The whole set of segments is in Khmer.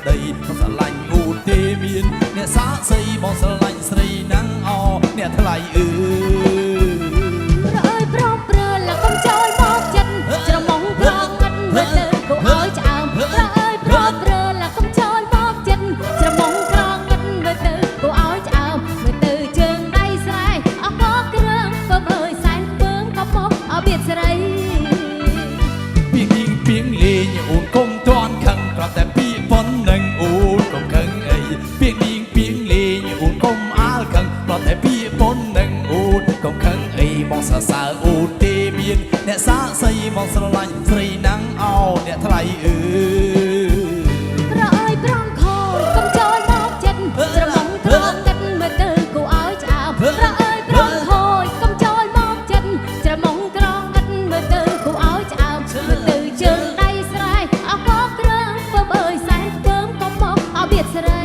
ដីបងស្រឡាញ់អូនទេមានអ្នកសាក់សីបងស្រឡាញ់ស្រីណាំងអអ្នកថ្លៃអើប្រអើយប្រព្រឹត្តកុំចូលមកចិត្តច្រមុំប្រងឥតមើលទៅគួរឲ្យឆ្អើមប្រអើយប្រព្រឹត្តកុំចូលមកចិត្តច្រមុំប្រងឥតមើលទៅគួរឲ្យឆ្អើមមើលទៅជើងដៃស្រែអកគ្រឿងពើអើយសែនពើមក៏មកឲ្យបៀតស្រីពីងពីងលេងអូនកុំតន់ខឹងគ្រាន់តែពីប៉ុណ្ណឹងអូនកុំខឹងអីពីងលេងអូនកុំអាលខឹងគ្រាន់តែពីប៉ុណ្ណឹងអូនកុំខឹងអីបងសរសើរអូនទេមានអ្នកសាក់សីបងស្រឡាញ់ស្រីណាំងអអ្នកថ្លៃអើប្រអើយប្រងខូចកុំចូលមកចិត្តច្រមុំត្រង់កាត់មើលទៅគួរឲ្យឆ្អើមប្រអើយប្រងខូចកុំចូលមកចិត្តច្រមុំត្រង់កាត់មើលទៅគួរឲ្យឆ្អើមមើលទៅជើងដៃស្រែអកគ្រឿងពើអើយសែនពើមក៏មកឲ្យបៀតស្រី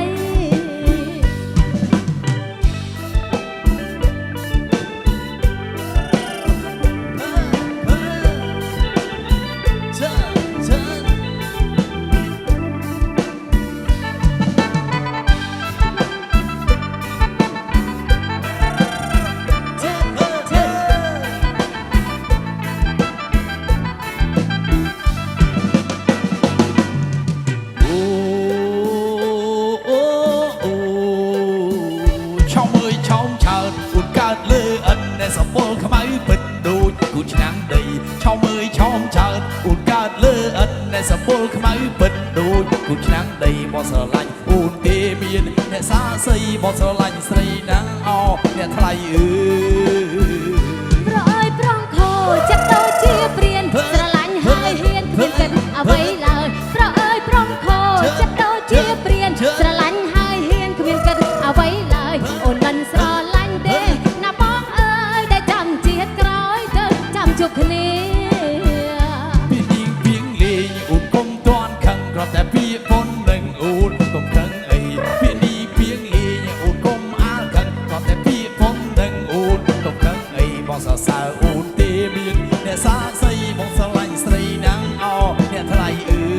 សពលខ្មៅពិតដូចគូឆ្នាំងដីឆោមអើយឆោមចើតអូនកើតលើឥតអ្នកសពលខ្មៅពិតដូចគូឆ្នាំងដីបងស្រឡាញ់អូនទេមានអ្នកសាសីបងស្រឡាញ់ស្រីណាំងអអ្នកថ្លៃអើប្រអើយប្រងខូចចិត្តដូចជាព្រានស្រឡាញ់ហើយហ៊ានគ្មានគិតអ្វីឡើយប្រអើយប្រងខូចចិត្តដូចជាព្រានស្រឡាញ់ហើយហ៊ានគ្មានគិតអ្វីឡើយអូនមិនស្រឡាញ់ទេណាបងអើយដែលចាំជាតិក្រោយទៅចាំជួបគ្នាពីងលេងអូនកុំតន់ខឹងគ្រាន់តែពីប៉ុណ្ណឹងអូនកុំខឹងអីពីងលេងអូនកុំអាលខឹងគ្រាន់តែពីប៉ុណ្ណឹងអូនកុំខឹងអីបងសរសើរអូនទេមានអ្នកសាក់សីបងស្រឡាញ់ស្រីណាំងអអ្នកថ្លៃអើ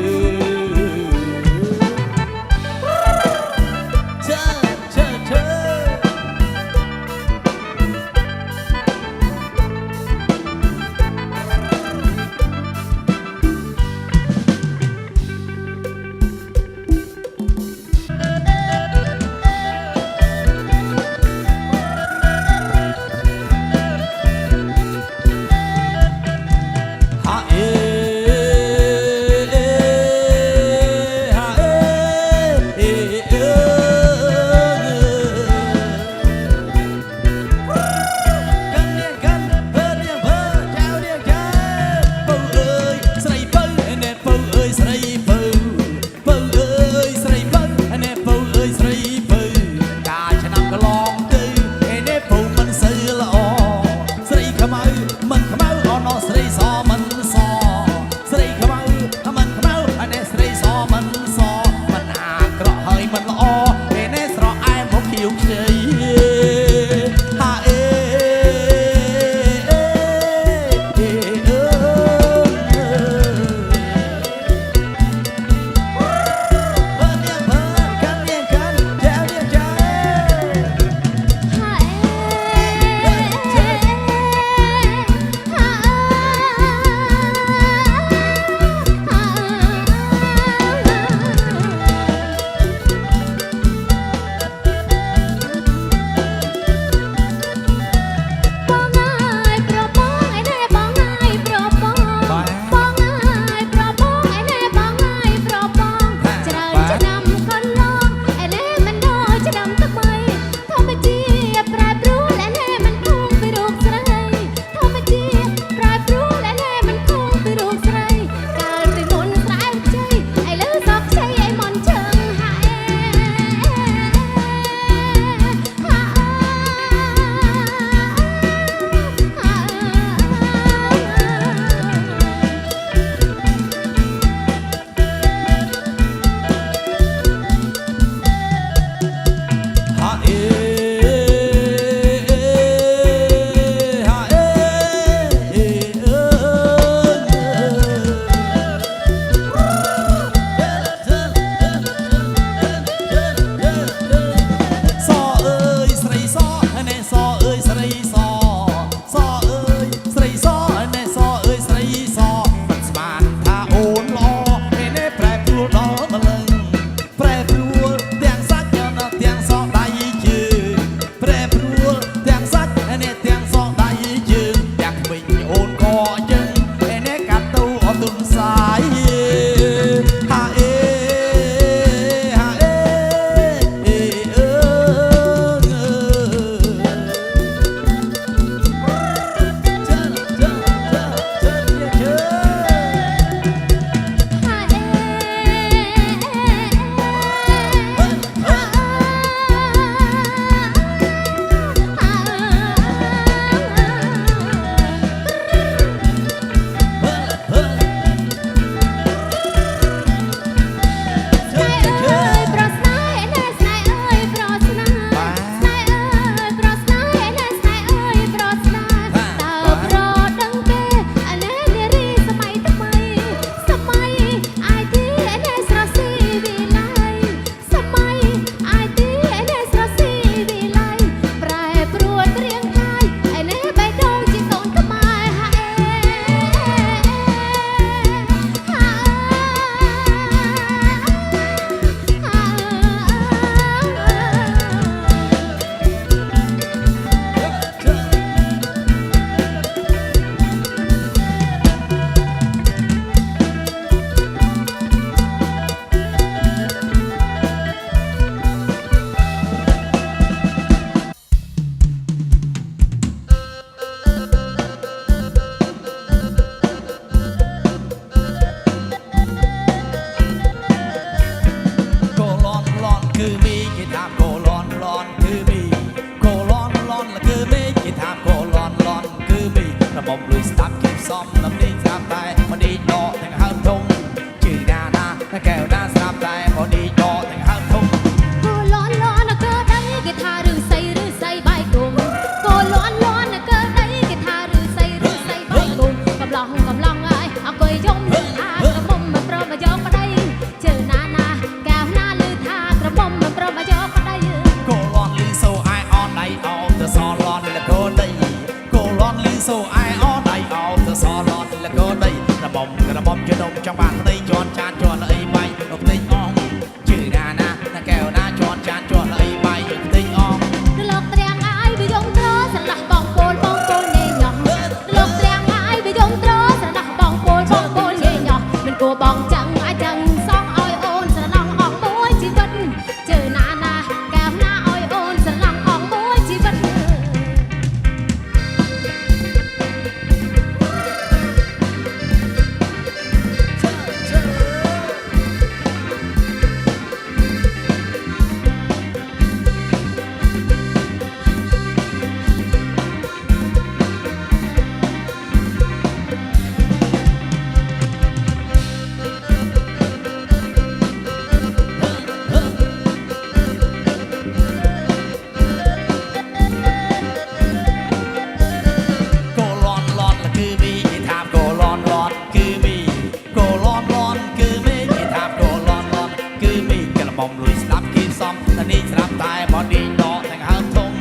មុំលួយស្ដាប់គេសំតែនេះស្រាប់តែមកឌីងដកទាំងហើមធំ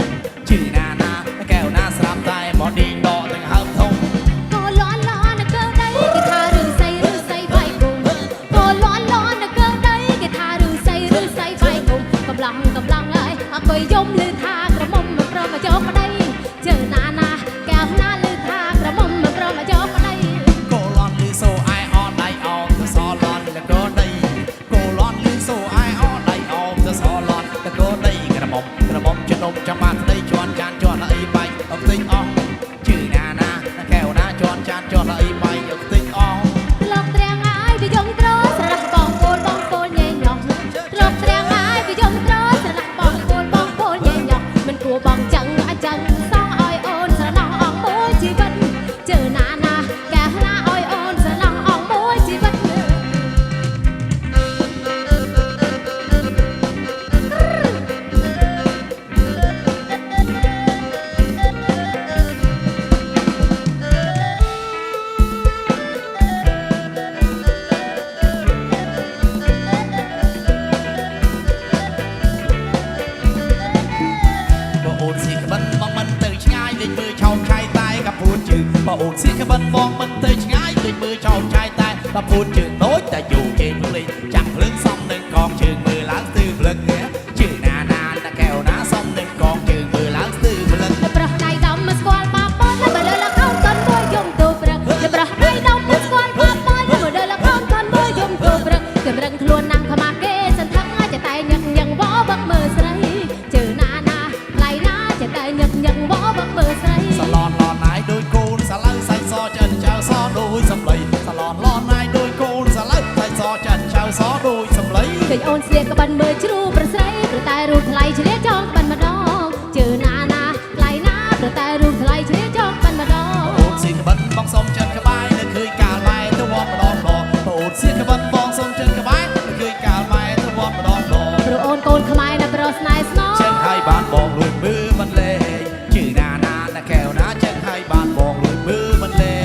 ជឿណាណាកែវណាស្រាប់តែមកឌីងដកទាំងហើមធំ cô loan loan cơ đấy cái tha rừng say bay cùng cô loan loan cơ đấy cái tha rừng say bay cùng cầm lòng ơi quay giống lư thaกระหม่อมกระมาจอกมาđây chờนานาแก้วหน้าลือทากระหม่อมกระมาจอกมาđây cô lon lưโซไอออนไดออกจะซอลอนแล้วก็ได้cô lon lưโซไอออนไดออกจะซอลอนแล้วก็ได้กระหม่อมจะนมจะมาได้จวนจานจวนละไอไปเอาติ๊กออกชื่อนานาแก้วนาจวนจานจวนละไอไปเอาติ๊กออก ลอกเตรียงไอ้ไปยงโตรสระบองโกนใหญ่หยองลอกเตรียงไอ้ไปยงโตรสระบองโกนใหญ่หยองมันกลัวบองจังสองอ้อยโอนสระน้องอ่องมวยชีวิตเจอนานาแก่หน้าอ้อยโอนสระน้องอ่องมวยชีวิต บ่โอดสิขบันมองมันเตยง่ายเลยมือชาวชายใต้กับพูดจืดบ่โอดสิขบันมองมันเตยง่ายเลยมือชาวชายใต้กับพูดจืดโน้ยแต่อยู่เกมเลยจังเพลิงซ่อมหนึ่งกองจืดมือล้างตื้อเพลิงเนี้ยชื่อนานาตะแก้วนาซ่อมหนึ่งกองจืดมือล้างตื้อเพลิง ប្រះដៃដំមកស្គាល់ប៉ប៉នបើលើលកោតនមួយយំទូព្រឹកប្រះដៃដំមកស្គាល់ប៉ប៉នបើលើលកោតនមួយយំទូព្រឹកចម្រឹងខ្លួនណាំងខ្មាគេសន្ធឹងจะតែញឹកញឹងវបឹកមើលស្រីជើណាណាថ្លៃណាจะតែញឹកញឹងវបឹកមើលស្រី สลอนลอนนายโดยโกนสลังใส่ซอจันเจ้าซอโดยสำลีสลอนลอนนายโดยโกนสลังใส่ซอจันเจ้าซอโดยสำลี ឃើញអូនស្លៀកក្បិនមើលជ្រូប្រស្រីព្រោះតែរូបថ្លៃឆ្លៀកចង់ក្បិនម្ដងជើណាណាថ្លៃណាព្រោះតែរូបថ្លៃឆ្លៀកចង់ក្បិនម្ដង โอดสิขบันบองสมจันกระบายนั่นคือกาลไม้ตะวันมาดองดอกโอดสิขบันบองสมจันกระบายนั่นคือกาลไม้ตะวันมาดองดอก ព្រោះអូនកូនខ្មែរណាប្រស្នេហ៍ស្នង เชิงให้บ้านบองลุยมือมันเลยชื่อนานาตะแก้วนาเชิงให้บ้านบองลุยมือมันเลย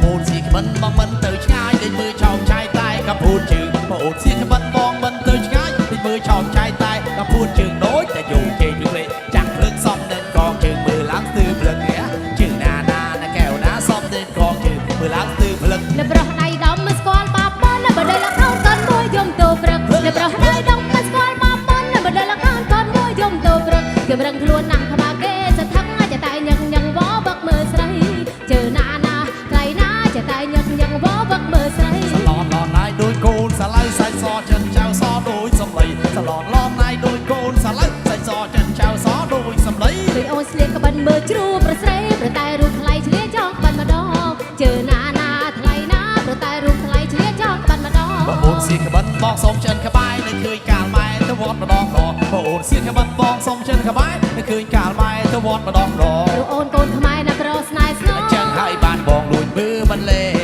โอดสิขบันมองมันเตยง่ายเลยมือชาวชายใต้กับพูดจืดโอดสิขบันมองมันเตยง่ายเลยมือชาวชายใต้กับพูดจืดโน้ยแต่อยู่เกยอยู่เลยจังเพลิงซ่อมเดินกองจืดมือล้างตื้อเพลิงเนี้ยชื่อนานาแก้วนาซ่อมเดินกองจืดมือล้างตื้อเพลิง នៅប្រះដៃដំមកស្គាល់ប៉ប៉នបើលើលកោតនមួយយំទូព្រឹកនៅប្រះដៃដំមកស្គាល់ប៉ប៉នបើលើលកោតនមួយយំទូព្រឹកចម្រឹងខ្លួនណាំងខ្មាគេសន្ធឹងจะតែញឹកញឹងវបឹកមើលស្រីជើណាណាថ្លៃណាจะតែញឹកញឹងវបឹកមើលស្រី สลอนลอนนายโดยโกนสไลด์ใส่ซอจันเจ้าซอโดยสำลีสลอนลอนนายโดยโกนสไลด์ใส่ซอจันเจ้าซอโดยสำลี ឃើញអូនស្លៀកក្បិនមើលជ្រូប្រស្រីព្រោះតែរូបថ្លៃឆ្លៀកចង់ក្បិនម្ដងជើណាណាថ្លៃណាព្រោះតែរូបថ្លៃឆ្លៀកចង់ក្បិនម្ដង บ่โอนเสียขบันบองสมเชิญขบายนั่นคือกาลไม้ตะวันมาดองดอกบ่โอนเสียขบันบองสมเชิญขบายนั่นคือกาลไม้ตะวันมาดองดอก ព្រោះអូនកូនខ្មែរណាប្រស្នេហ៍ស្នង จังให้บ้านบองลุยมือมันเลย